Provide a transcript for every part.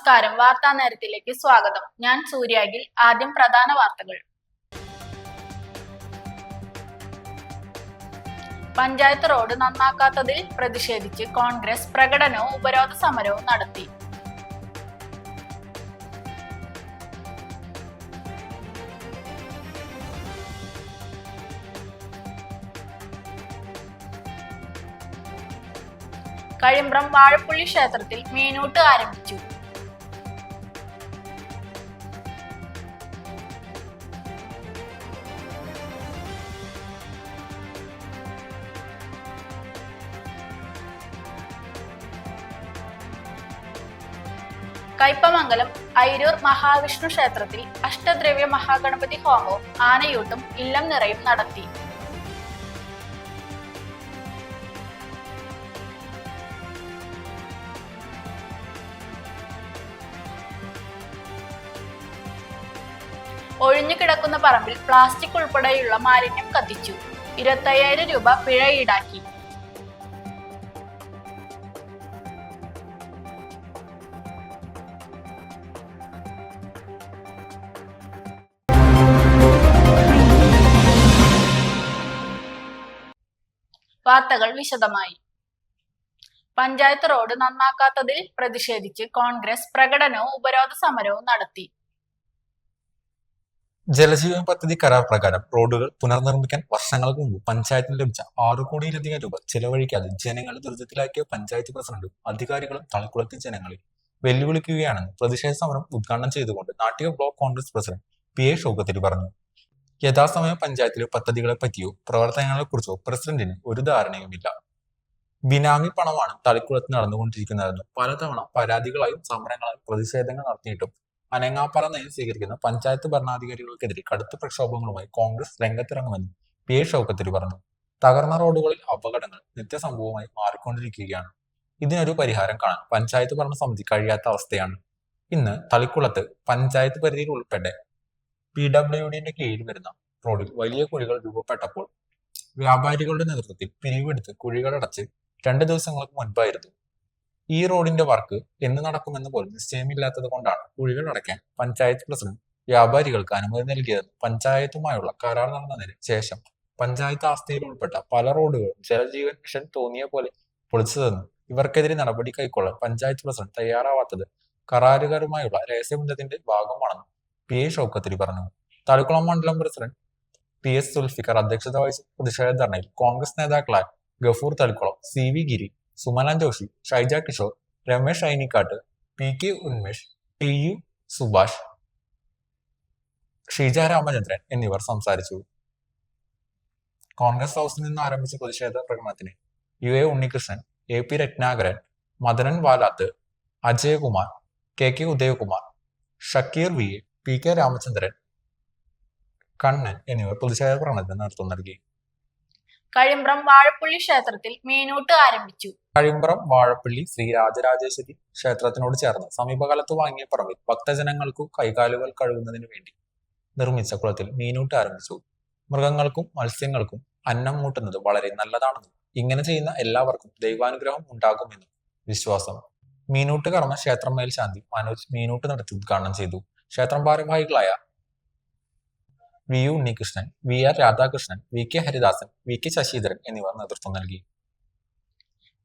നമസ്കാരം. വാർത്താ നേരത്തിലേക്ക് സ്വാഗതം. ഞാൻ സൂര്യാഗിൽ. ആദ്യം പ്രധാന വാർത്തകൾ. പഞ്ചായത്ത് റോഡ് നന്നാക്കാത്തതിൽ പ്രതിഷേധിച്ച് കോൺഗ്രസ് പ്രകടനവും ഉപരോധ സമരവും നടത്തി. കഴിമ്പ്രം വാഴപ്പള്ളി ക്ഷേത്രത്തിൽ മീനൂട്ട് ആരംഭിച്ചു. കയ്പമംഗലം ഐരൂർ മഹാവിഷ്ണു ക്ഷേത്രത്തിൽ അഷ്ടദ്രവ്യ മഹാഗണപതി ഹോമവും ആനയൂട്ടും ഇല്ലം നിറയും നടത്തി. ഒഴിഞ്ഞുകിടക്കുന്ന പറമ്പിൽ പ്ലാസ്റ്റിക് ഉൾപ്പെടെയുള്ള മാലിന്യം കത്തിച്ചു. 25,000 രൂപ പിഴ ഈടാക്കി. വാർത്തകൾ വിശദമായി. പഞ്ചായത്ത് റോഡ് നന്നാക്കാത്തതിൽ പ്രതിഷേധിച്ച് കോൺഗ്രസ് പ്രകടനവും ഉപരോധ സമരവും നടത്തി. ജലജീവൻ പദ്ധതി കരാർ പ്രകാരം റോഡുകൾ പുനർനിർമ്മിക്കാൻ വർഷങ്ങൾക്ക് മുമ്പ് പഞ്ചായത്തിന് ലഭിച്ച 6 കോടിയിലധികം രൂപ ചെലവഴിക്കാതെ ജനങ്ങളെ ദുരിതത്തിലാക്കിയ പഞ്ചായത്ത് പ്രസിഡന്റും അധികാരികളും തളിക്കുളത്തെ ജനങ്ങളെ വെല്ലുവിളിക്കുകയാണെന്ന് പ്രതിഷേധ സമരം ഉദ്ഘാടനം ചെയ്തുകൊണ്ട് Nattika block Congress president PA Shoukath പറഞ്ഞു. യഥാസമയം പഞ്ചായത്തിലെ പദ്ധതികളെ പറ്റിയോ പ്രവർത്തനങ്ങളെക്കുറിച്ചോ പ്രസിഡന്റിന് ഒരു ധാരണയുമില്ല. ബിനാമി പണമാണ് തളിക്കുളത്ത് നടന്നുകൊണ്ടിരിക്കുന്നതെന്നും പലതവണ പരാതികളായും സമരങ്ങളായും പ്രതിഷേധങ്ങൾ നടത്തിയിട്ടും അനങ്ങാപ്പറ നയം സ്വീകരിക്കുന്ന പഞ്ചായത്ത് ഭരണാധികാരികൾക്കെതിരെ കടുത്ത പ്രക്ഷോഭങ്ങളുമായി കോൺഗ്രസ് രംഗത്തിറങ്ങുമെന്നും PA ഷൗക്കത്ത് പറഞ്ഞു. തകർന്ന റോഡുകളിൽ അപകടങ്ങൾ നിത്യസംഭവമായി മാറിക്കൊണ്ടിരിക്കുകയാണ്. ഇതിനൊരു പരിഹാരം കാണാൻ പഞ്ചായത്ത് ഭരണസമിതി കഴിയാത്ത അവസ്ഥയാണ്. ഇന്ന് തളിക്കുളത്ത് പഞ്ചായത്ത് പരിധിയിൽ ഉൾപ്പെട്ട PWDന്റെ കീഴിൽ വരുന്ന റോഡിൽ വലിയ കുഴികൾ രൂപപ്പെട്ടപ്പോൾ വ്യാപാരികളുടെ നേതൃത്വത്തിൽ പിരിവെടുത്ത് കുഴികളടച്ച് 2 ദിവസങ്ങൾക്ക് മുൻപായിരുന്നു. ഈ റോഡിന്റെ വർക്ക് എന്ന് നടക്കുമെന്ന് പോലും നിശ്ചയമില്ലാത്തത് കൊണ്ടാണ് കുഴികൾ അടയ്ക്കാൻ പഞ്ചായത്ത് പ്രസിഡന്റ് വ്യാപാരികൾക്ക് അനുമതി നൽകിയതെന്ന് പഞ്ചായത്തുമായുള്ള കരാർ നടന്നതിന് ശേഷം പഞ്ചായത്ത് ആസ്തിയിൽ ഉൾപ്പെട്ട പല റോഡുകളും ജലജീവൻ മിഷൻ തോന്നിയ പോലെ പൊളിച്ചതെന്നും ഇവർക്കെതിരെ നടപടി കൈക്കൊള്ളാൻ പഞ്ചായത്ത് പ്രസിഡന്റ് തയ്യാറാവാത്തത് കരാറുകാരുമായുള്ള രഹസ്യബന്ധത്തിന്റെ ഭാഗമാണെന്നും PA ഷൗക്കത്ത് പറഞ്ഞു. തളിക്കുളം മണ്ഡലം പ്രസിഡന്റ് PS സുൽഫിക്കർ അധ്യക്ഷത വഹിച്ച പ്രതിഷേധ ധർണയിൽ കോൺഗ്രസ് നേതാക്കളായ ഗഫൂർ തളിക്കുളം, CV ഗിരി, സുമലൻ ജോഷി, ഷൈജ കിഷോർ, രമേശ് ഐനിക്കാട്ട്, PK ഉന്മേഷ്, TU സുഭാഷ്, ഷീജ രാമചന്ദ്രൻ എന്നിവർ സംസാരിച്ചു. കോൺഗ്രസ് ഹൗസിൽ നിന്ന് ആരംഭിച്ച പ്രതിഷേധ പ്രകടനത്തിന് UA Unnikrishnan, AP Ratnakaran, Madanan വാലാത്ത്, Ajayakumar, KK Udayakumar, Shakir VA, PK Ramachandran, Kannan എന്നിവർ പ്രതിഷേധ പ്രകടനത്തിന് നേതൃത്വം നൽകി. കഴിമ്പ്രം വാഴപ്പള്ളി ക്ഷേത്രത്തിൽ മീനൂട്ട് ആരംഭിച്ചു. കഴിമ്പ്രം വാഴപ്പള്ളി ശ്രീ രാജരാജേശ്വരി ക്ഷേത്രത്തിനോട് ചേർന്ന് സമീപകാലത്ത് വാങ്ങിയ പറമ്പിൽ ഭക്തജനങ്ങൾക്കു കൈകാലുകൾ കഴുകുന്നതിന് വേണ്ടി നിർമ്മിച്ച കുളത്തിൽ മീനൂട്ട് ആരംഭിച്ചു. മൃഗങ്ങൾക്കും മത്സ്യങ്ങൾക്കും അന്നം മൂട്ടുന്നത് വളരെ നല്ലതാണെന്നും ഇങ്ങനെ ചെയ്യുന്ന എല്ലാവർക്കും ദൈവാനുഗ്രഹം ഉണ്ടാകുമെന്നും വിശ്വാസം. മീനൂട്ട് കർമ്മ ക്ഷേത്രം മേൽശാന്തി മനോജ് മീനൂട്ട് നടത്തി ഉദ്ഘാടനം ചെയ്തു. ക്ഷേത്രം ഭാരവാഹികളായ VU Unnikrishnan, VR Radhakrishnan, VK Haridasan, VK Sasidharan എന്നിവർ നേതൃത്വം നൽകി.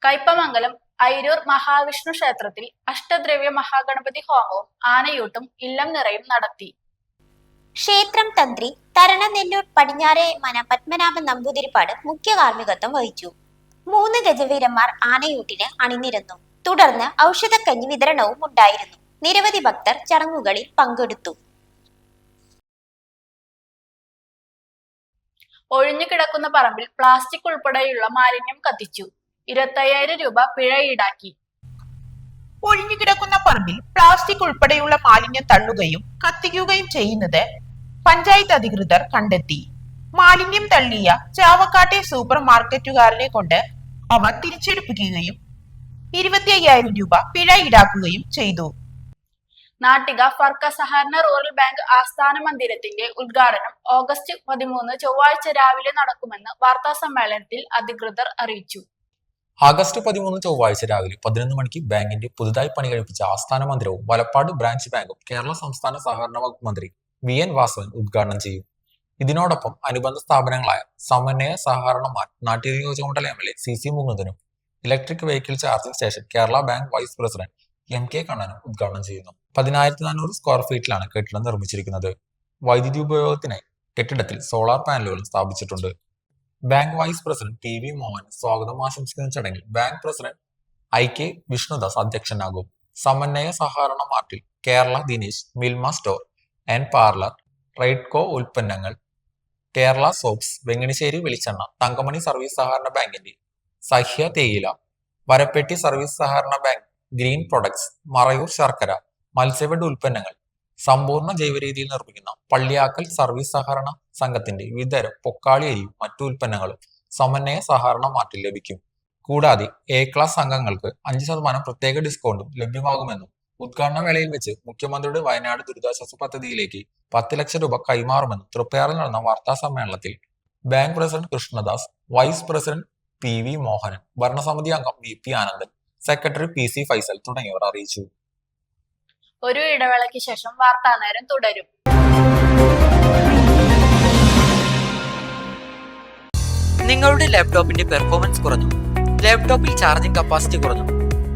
കയ്പമംഗലം ഐരൂർ മഹാവിഷ്ണു ക്ഷേത്രത്തിൽ അഷ്ടദ്രവ്യ മഹാഗണപതി ഹോമവും ആനയൂട്ടും ഇല്ലം നിറയും നടത്തി. ക്ഷേത്രം തന്ത്രി തരണനെല്ലൂർ പടിഞ്ഞാറേ മന പത്മനാഭൻ നമ്പൂതിരിപ്പാട് മുഖ്യ കാർമ്മികത്വം വഹിച്ചു. 3 ഗജവീരന്മാർ ആനയൂട്ടിന് അണിനിരന്നു. തുടർന്ന് ഔഷധക്കഞ്ഞി വിതരണവും ഉണ്ടായിരുന്നു. നിരവധി ഭക്തർ ചടങ്ങുകളിൽ പങ്കെടുത്തു. ഒഴിഞ്ഞുകിടക്കുന്ന പറമ്പിൽ പ്ലാസ്റ്റിക് ഉൾപ്പെടെയുള്ള മാലിന്യം കത്തിച്ചു. 25,000 രൂപ പിഴ ഈടാക്കി. ഒഴിഞ്ഞുകിടക്കുന്ന പറമ്പിൽ പ്ലാസ്റ്റിക് ഉൾപ്പെടെയുള്ള മാലിന്യം തള്ളുകയും കത്തിക്കുകയും ചെയ്യുന്നത് പഞ്ചായത്ത് അധികൃതർ കണ്ടെത്തി. മാലിന്യം തള്ളിയ ചാവക്കാട്ടെ സൂപ്പർ മാർക്കറ്റുകാരനെ കൊണ്ട് അവ തിരിച്ചെടുപ്പിക്കുകയും 25,000 രൂപ പിഴ ഈടാക്കുകയും ചെയ്തു. നാട്ടിക ഫർക്ക സഹകരണ റൂറൽ ബാങ്ക് ആസ്ഥാന മന്ദിരത്തിന്റെ ഉദ്ഘാടനം ഓഗസ്റ്റ് 13 ചൊവ്വാഴ്ച രാവിലെ നടക്കുമെന്ന് വാർത്താ സമ്മേളനത്തിൽ അധികൃതർ അറിയിച്ചു. ആഗസ്റ്റ് 13 ചൊവ്വാഴ്ച രാവിലെ 11 മണിക്ക് ബാങ്കിന്റെ പുതുതായി പണി കഴിപ്പിച്ച ആസ്ഥാന മന്ദിരവും വലപ്പാട് ബ്രാഞ്ച് ബാങ്കും കേരള സംസ്ഥാന സഹകരണ വകുപ്പ് മന്ത്രി VN വാസവൻ ഉദ്ഘാടനം ചെയ്യും. ഇതിനോടൊപ്പം അനുബന്ധ സ്ഥാപനങ്ങളായ സമന്വയ സഹകരണ നാട്യനിയോജകമണ്ഡലം MLA CC മുകുന്ദനും electric vehicle charging station Kerala bank vice president MK കണ്ണനും ഉദ്ഘാടനം ചെയ്യുന്നു. 10,400 സ്ക്വയർ ഫീറ്റിലാണ് കെട്ടിടം നിർമ്മിച്ചിരിക്കുന്നത്. വൈദ്യുതി ഉപയോഗത്തിനായി കെട്ടിടത്തിൽ സോളാർ പാനലുകളും സ്ഥാപിച്ചിട്ടുണ്ട്. Bank vice president PV Mohan സ്വാഗതം ആശംസിക്കുന്ന ചടങ്ങിൽ ബാങ്ക് പ്രസിഡന്റ് IK വിഷ്ണുദാസ് അധ്യക്ഷനാകും. സമന്വയ സഹകരണ മാർട്ടിൽ Kerala Dinesh, Milma store and parlour, Raidco ഉൽപ്പന്നങ്ങൾ, കേരള സോപ്സ്, വെങ്ങണിശ്ശേരി വെളിച്ചെണ്ണ, തങ്കമണി സർവീസ് സഹകരണ ബാങ്കിന്റെ സഹ്യ തേയില, വരപ്പെട്ടി സർവീസ് സഹകരണ ബാങ്ക് ഗ്രീൻ പ്രൊഡക്ട്സ്, മറയൂർ ശർക്കര, മത്സ്യബെഡ് ഉൽപ്പന്നങ്ങൾ, സമ്പൂർണ്ണ ജൈവരീതിയിൽ നിർമ്മിക്കുന്ന പള്ളിയാക്കൽ സർവീസ് സഹകരണ സംഘത്തിന്റെ വിവിധതരം പൊക്കാളി അരിയും മറ്റു ഉൽപ്പന്നങ്ങളും സമന്വയ സഹകരണ മാർട്ടിൽ ലഭിക്കും. കൂടാതെ A ക്ലാസ് അംഗങ്ങൾക്ക് 5% പ്രത്യേക ഡിസ്കൗണ്ടും ലഭ്യമാകുമെന്നും ഉദ്ഘാടന വേളയിൽ വെച്ച് മുഖ്യമന്ത്രിയുടെ വയനാട് ദുരിതാശ്വാസ പദ്ധതിയിലേക്ക് 10 ലക്ഷം രൂപ കൈമാറുമെന്നും തൃപ്പയാറിൽ നടന്ന വാർത്താ സമ്മേളനത്തിൽ bank president Krishnadas, vice president PV Mohanan, ഭരണസമിതി അംഗം VP Anandan, secretary PC Faisal തുടങ്ങിയവർ അറിയിച്ചു. ഒരു ഇടവേളയ്ക്ക് ശേഷം വാർത്താനേരം തുടരും. നിങ്ങളുടെ ലാപ്ടോപ്പിന്റെ പെർഫോമൻസ് കുറഞ്ഞു, ലാപ്ടോപ്പിൽ ചാർജിംഗ് കപ്പാസിറ്റി കുറഞ്ഞു.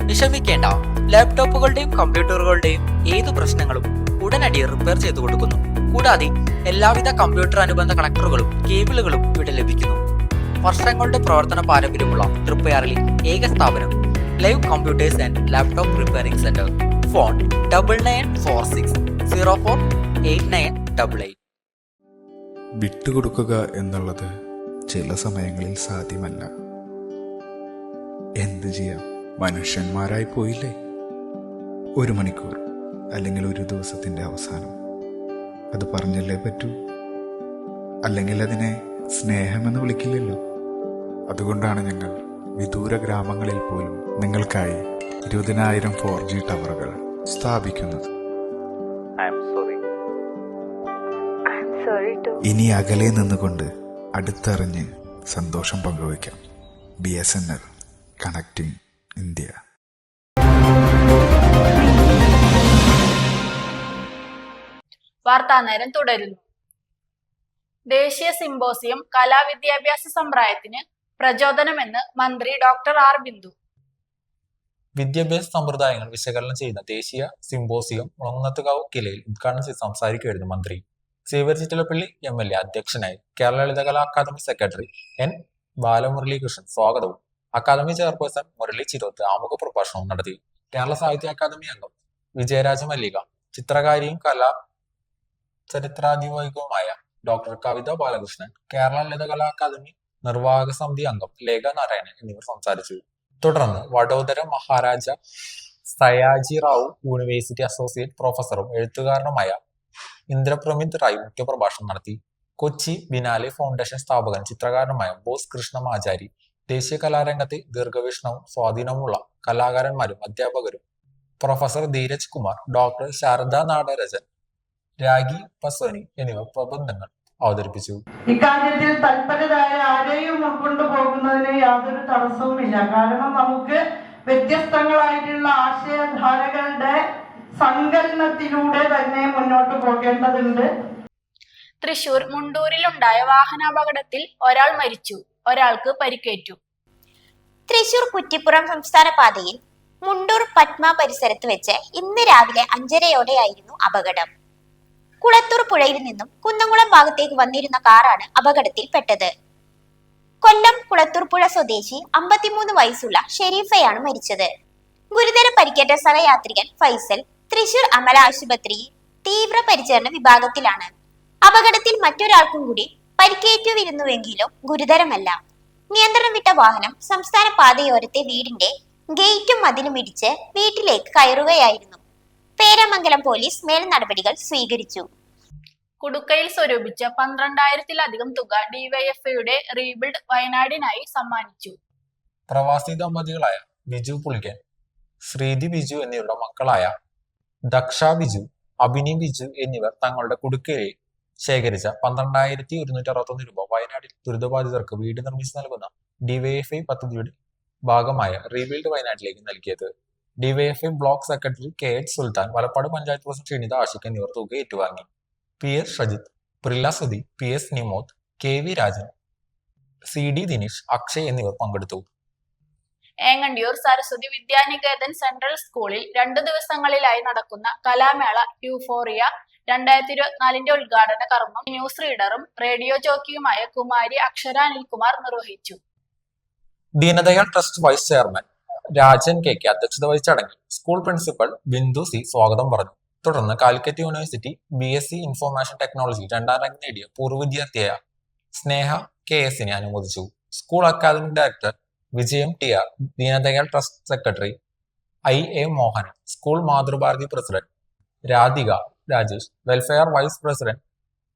വിഷമിക്കേണ്ട, ലാപ്ടോപ്പുകളുടെയും കമ്പ്യൂട്ടറുകളുടെയും ഏതു പ്രശ്നങ്ങളും ഉടനടി റിപ്പയർ ചെയ്തു കൊടുക്കുന്നു. കൂടാതെ എല്ലാവിധ കമ്പ്യൂട്ടർ അനുബന്ധ കണക്ടറുകളും കേബിളുകളും ഇവിടെ ലഭിക്കുന്നു. വർഷങ്ങളുടെ പ്രവർത്തന പാരമ്പര്യമുള്ള തൃപ്പയാറിലെ ഏക സ്ഥാപനം live computers and laptop repairing centre. Phone 9946048988. വിട്ടുകൊടുക്കുക എന്നുള്ളത് ചില സമയങ്ങളിൽ സാധ്യമല്ല. എന്ത് ചെയ്യാം, മനുഷ്യന്മാരായി പോയില്ലേ. 1 മണിക്കൂർ അല്ലെങ്കിൽ ഒരു ദിവസത്തിന്റെ അവസാനം അത് പറഞ്ഞല്ലേ പറ്റൂ. അല്ലെങ്കിൽ അതിനെ സ്നേഹമെന്ന് വിളിക്കില്ലല്ലോ. അതുകൊണ്ടാണ് ഞങ്ങൾ വിദൂര ഗ്രാമങ്ങളിൽ പോലും നിങ്ങൾക്കായി 20,000 4G ടവറുകൾ സ്ഥാപിക്കുന്നത്. ഇനി അകലെ നിന്നുകൊണ്ട് അടുത്തറിഞ്ഞ് സന്തോഷം പങ്കുവയ്ക്കാം. BSNL, connecting India. വാർത്താനേരം തുടരുന്നു. ദേശീയ സിംബോസിയം കലാവിദ്യാഭ്യാസ സമ്പ്രദായത്തിന് പ്രചോദനമെന്ന് മന്ത്രി ഡോക്ടർ R ബിന്ദു. വിദ്യാഭ്യാസ സമ്പ്രദായങ്ങൾ വിശകലനം ചെയ്യുന്ന ദേശീയ സിംബോസിയം മുളങ്ങത്തുകാവ് കിലയിൽ ഉദ്ഘാടനം ചെയ്ത് സംസാരിക്കുകയായിരുന്നു മന്ത്രി. സേവ്യർ ചിറ്റലപ്പള്ളി MLA അധ്യക്ഷനായി. Kerala Lalithakala academy secretary N Balamuralikrishnan സ്വാഗതവും അക്കാദമി ചെയർപേഴ്സൺ മുരളി ചിരോത്ത് ആമുഖ പ്രഭാഷണവും നടത്തി. കേരള സാഹിത്യ അക്കാദമി അംഗം വിജയരാജ മല്ലിക, ചിത്രകാരിയും കലാ ചരിത്രാധികാരിയുമായ ഡോക്ടർ കവിത ബാലകൃഷ്ണൻ, കേരള ലളിതകലാ അക്കാദമി നിർവാഹക സമിതി അംഗം ലേഖ നാരായണൻ എന്നിവർ സംസാരിച്ചു. തുടർന്ന് വഡോദര മഹാരാജ സയാജി റാവു യൂണിവേഴ്സിറ്റി അസോസിയേറ്റ് പ്രൊഫസറും എഴുത്തുകാരനുമായ ഇന്ദ്രപ്രമിത് റായ് മുഖ്യപ്രഭാഷണം നടത്തി. കൊച്ചി ബിനാലെ ഫൗണ്ടേഷൻ സ്ഥാപകൻ ചിത്രകാരനുമായ ബോസ് കൃഷ്ണമാചാരി, ദേശീയ കലാരംഗത്തെ ദീർഘവീക്ഷണവും സ്വാധീനവുമുള്ള കലാകാരന്മാരും അധ്യാപകരും പ്രൊഫസർ ധീരജ് കുമാർ, ഡോക്ടർ ശാരദ നാടരജൻ, രാഗി പസ്വനി എന്നിവർ പ്രബന്ധങ്ങൾ അവതരിപ്പിച്ചു. ഇക്കാര്യത്തിൽ തൽപരരായ ആരെയും ഉൾക്കൊണ്ടുപോകുന്നതിന് യാതൊരു തടസ്സവുമില്ല. കാരണം നമുക്ക് വ്യത്യസ്തങ്ങളായിട്ടുള്ള ആശയധാരകളുടെ സങ്കലനത്തിലൂടെ തന്നെ മുന്നോട്ട് പോകേണ്ടതുണ്ട്. തൃശൂർ മുണ്ടൂരിലുണ്ടായ വാഹനാപകടത്തിൽ ഒരാൾ മരിച്ചു, ഒരാൾക്ക് പരിക്കേറ്റു. തൃശൂർ കുറ്റിപ്പുറം സംസ്ഥാന പാതയിൽ മുണ്ടൂർ പത്മ പരിസരത്ത് വെച്ച് ഇന്ന് രാവിലെ 5:30 അപകടം. കുളത്തൂർ പുഴയിൽ നിന്നും കുന്നംകുളം ഭാഗത്തേക്ക് വന്നിരുന്ന കാറാണ് അപകടത്തിൽപ്പെട്ടത്. കൊല്ലം കുളത്തൂർ പുഴ സ്വദേശി 53 വയസ്സുള്ള ഷെരീഫയാണ് മരിച്ചത്. ഗുരുതര പരിക്കേറ്റ സഹയാത്രികൻ ഫൈസൽ തൃശൂർ അമല ആശുപത്രിയിൽ തീവ്രപരിചരണ വിഭാഗത്തിലാണ്. അപകടത്തിൽ മറ്റൊരാൾക്കും കൂടി പരിക്കേറ്റുവരുന്നുവെങ്കിലും ഗുരുതരമല്ല. നിയന്ത്രണം വിട്ട വാഹനം സംസ്ഥാന പാതയോരത്തെ വീടിന്റെ ഗേറ്റും മതിലും ഇടിച്ച് വീട്ടിലേക്ക് കയറുകയായിരുന്നു. പേരാമംഗലം പോലീസ് മേൽ നടപടികൾ സ്വീകരിച്ചു. കുടുക്കയിൽ സ്വരൂപിച്ച 12,000-ലധികം തുക ഡിവൈഎഫ്ഐയുടെ റീബിൽഡ് വയനാടിനായി സമ്മാനിച്ചു. പ്രവാസി ദമ്പതികളായ ബിജു പുളിക്കൻ, ശ്രീതി ബിജു എന്നിവരുടെ മക്കളായ ദക്ഷ ബിജു, അഭിനി ബിജു എന്നിവർ തങ്ങളുടെ കുടുക്കയിൽ ശേഖരിച്ച 12,161 രൂപ വയനാട്ടിൽ ദുരിതബാധിതർക്ക് വീട് നിർമ്മിച്ചു നൽകുന്ന ഡിവൈഎഫ്ഐ പദ്ധതിയുടെ ഭാഗമായ റീബിൽഡ് വയനാട്ടിലേക്ക് നൽകിയത്. DYFI block secretary K H Sultan, Valappad panchayat president Shenitha Ashiq എന്നിവർ തുക ഏറ്റുവാങ്ങി. P S Shajith, Prilla Sudhi, P S Nimod, K V Rajan, C D Dinesh, Akshay എന്നിവർ പങ്കെടുത്തു. ഏങ്ങണ്ടിയൂർ സരസ്വതി വിദ്യാനികേതൻ സെൻട്രൽ സ്കൂളിൽ 2 ദിവസങ്ങളിലായി നടക്കുന്ന കലാമേള യൂഫോറിയ 2024 ഉദ്ഘാടന കർമ്മം ന്യൂസ് റീഡറും റേഡിയോ ജോക്കിയുമായ കുമാരി അക്ഷര അനിൽകുമാർ നിർവഹിച്ചു. Deendayal trust vice chairman Rajan K അധ്യക്ഷത വഹിച്ച ചടങ്ങിൽ സ്കൂൾ പ്രിൻസിപ്പൽ ബിന്ദു സി സ്വാഗതം പറഞ്ഞു. തുടർന്ന് Calicut university BSc information technology 2ാം റാങ്ക് നേടിയ പൂർവ്വ വിദ്യാർത്ഥിയായ സ്നേഹ KS അനുമോദിച്ചു. School academic director Vijayam TR, Deendayal trust secretary IA Mohanan, school Mathrubharathi president Radhika Rajesh, welfare vice president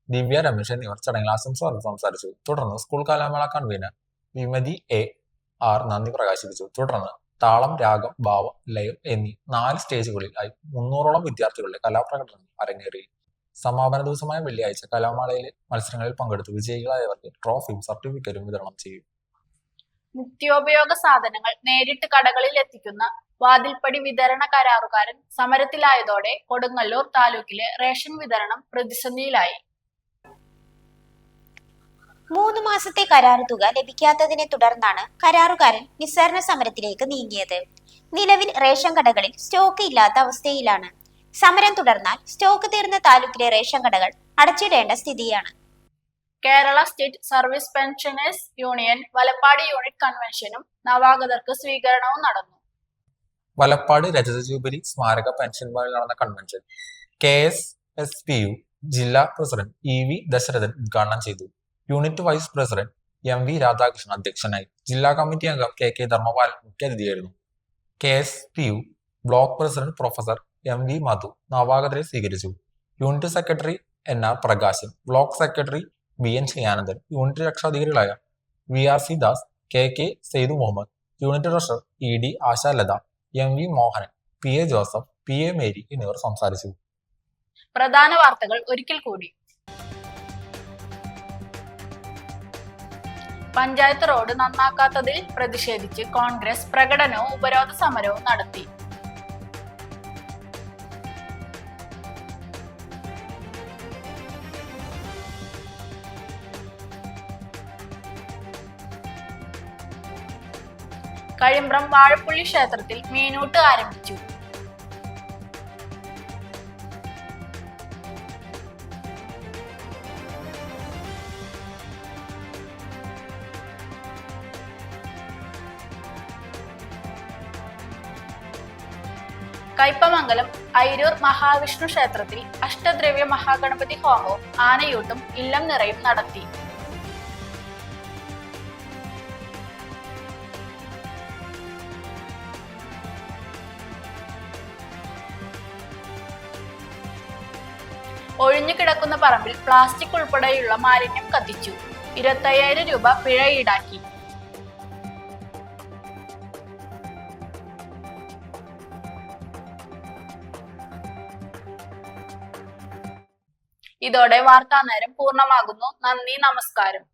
Divya Ramesh എന്നിവർ ചടങ്ങിൽ ആശംസ സംസാരിച്ചു. തുടർന്ന് സ്കൂൾ കലാമേള കൺവീനർ വിമതി AR നന്ദി പ്രകാശിപ്പിച്ചു. തുടർന്ന് താളം, രാഗം, ഭാവം, ലയം എന്നീ 4 സ്റ്റേജുകളിലായി 300ഓളം വിദ്യാർത്ഥികളുടെ കലാപ്രകടനങ്ങൾ അരങ്ങേറി. സമാപന ദിവസമായ വെള്ളിയാഴ്ച കലാമേളയിലെ മത്സരങ്ങളിൽ പങ്കെടുത്ത് വിജയികളായവർക്ക് ട്രോഫിയും സർട്ടിഫിക്കറ്റും വിതരണം ചെയ്യും. നിത്യോപയോഗ സാധനങ്ങൾ നേരിട്ട് കടകളിൽ എത്തിക്കുന്ന വാതിൽപ്പടി വിതരണ കരാറുകാരൻ സമരത്തിലായതോടെ കൊടുങ്ങല്ലൂർ താലൂക്കിലെ റേഷൻ വിതരണം പ്രതിസന്ധിയിലായി. 3 മാസത്തെ കരാർ തുക ലഭിക്കാത്തതിനെ തുടർന്നാണ് കരാറുകാരൻ നിസ്സഹരണ സമരത്തിലേക്ക് നീങ്ങിയത്. നിലവിൽ റേഷൻ കടകളിൽ സ്റ്റോക്ക് ഇല്ലാത്ത അവസ്ഥയിലാണ്. സമരം തുടർന്നാൽ സ്റ്റോക്ക് തീർന്ന താലൂക്കിലെ റേഷൻ കടകൾ അടച്ചിടേണ്ട സ്ഥിതിയാണ്. Kerala state service pensioners union Valappad unit കൺവെൻഷനും നവാഗതർക്ക് സ്വീകരണവും നടന്നു. വലപ്പാട് രജത ജൂബിലി സ്മാരക പെൻഷൻ ഭവനിൽ നടന്ന കൺവെൻഷൻ KSSPU ജില്ലാ പ്രസിഡന്റ് EV ദശരഥൻ ഉദ്ഘാടനം ചെയ്തു. Unit vice president MV Radhakrishnan അധ്യക്ഷനായി. ജില്ലാ കമ്മിറ്റി അംഗം KK ധർമ്മപാലൻ മുഖ്യാതിഥിയായിരുന്നു. KSPU block president professor MV Madhu നവാഗതരെ സ്വീകരിച്ചു. Unit secretary NR Prakashan, block secretary BN Shayanandan, unit രക്ഷാധികാരികളായ VRC Das, KK Seydu Muhammad, unit treasurer ED Ashalatha, MV Mohanan, PA Joseph, PA Mary എന്നിവർ സംസാരിച്ചു. പ്രധാന വാർത്തകൾ ഒരിക്കൽ കൂടി. പഞ്ചായത്ത് റോഡ് നന്നാക്കാത്തതിൽ പ്രതിഷേധിച്ച് കോൺഗ്രസ് പ്രകടനവും ഉപരോധ സമരവും നടത്തി. കഴിമ്പ്രം വാഴപ്പുള്ളി ക്ഷേത്രത്തിൽ മീനൂട്ട് ആരംഭിച്ചു. കയ്പമംഗലം ഐരൂർ മഹാവിഷ്ണു ക്ഷേത്രത്തിൽ അഷ്ടദ്രവ്യ മഹാഗണപതി ഹോമവും ആനയൂട്ടും ഇല്ലം നിറയും നടത്തി. ഒഴിഞ്ഞു കിടക്കുന്ന പറമ്പിൽ പ്ലാസ്റ്റിക് ഉൾപ്പെടെയുള്ള മാലിന്യം കത്തിച്ചു. 25,000 രൂപ പിഴ ഈടാക്കി. ഇതോടെ വാർത്താനേരം പൂർണ്ണമാകുന്നു. നന്ദി, നമസ്കാരം.